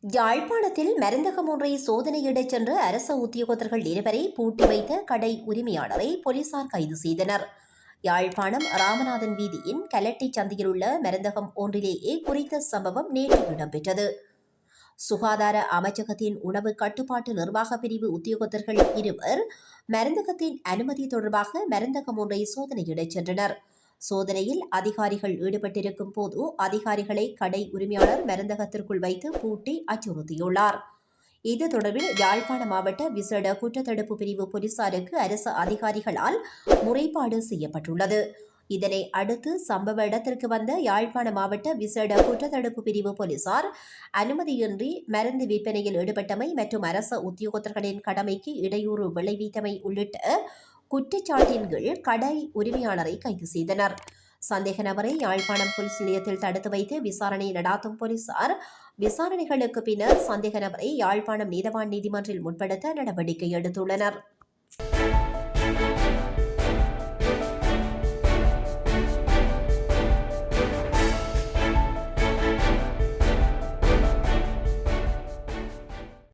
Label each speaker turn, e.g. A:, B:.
A: யாழ்ப்பாணத்தில் மருந்தகம் ஒன்றை சோதனையிடச் சென்ற அரச உத்தியோகத்தர்கள் இருவரை பூட்டி வைத்த கடை உரிமையாளரை போலீசார் கைது செய்தனர். யாழ்ப்பாணம் ராமநாதன் வீதியின் கலட்டி சந்தையில் உள்ள மருந்தகம் ஒன்றிலேயே குறித்த சம்பவம் நேற்று இடம்பெற்றது. சுகாதார அமைச்சகத்தின் உணவு கட்டுப்பாட்டு நிர்வாக பிரிவு உத்தியோகத்தர்கள் இருவர் மருந்தகத்தின் அனுமதி தொடர்பாக மருந்தகம் ஒன்றை சோதனையிடச் சென்றனர். சோதனையில் அதிகாரிகள் ஈடுபட்டிருக்கும் போது அதிகாரிகளை கடை உரிமையாளர் மருந்தகத்திற்குள் வைத்து பூட்டி அச்சுறுத்தியுள்ளார். இது தொடர்பில் யாழ்ப்பாண மாவட்ட விசேட குற்றத்தடுப்பு பிரிவு போலீசாருக்கு அரசு அதிகாரிகளால் முறைப்பாடு செய்யப்பட்டுள்ளது. இதனை அடுத்து சம்பவ இடத்திற்கு வந்த யாழ்ப்பாண மாவட்ட விசேட குற்றத்தடுப்பு பிரிவு போலீசார் அனுமதியின்றி மருந்து விற்பனையில் ஈடுபட்டமை மற்றும் அரச உத்தியோகத்தர்களின் கடமைக்கு இடையூறு விளைவித்தமை உள்ளிட்ட குற்றச்சாட்டின் கீழ் கடை உரிமையாளரை கைது செய்தனர். சந்தேக நபரை யாழ்ப்பாணம் போலீஸ் நிலையத்தில் தடுத்து வைத்து விசாரணை நடாத்தும் போலீசார் விசாரணைகளுக்கு பின்னர் சந்தேக நபரை யாழ்ப்பாணம் நீதவான் நீதிமன்றில் முற்படுத்த நடவடிக்கை எடுத்துள்ளனர்.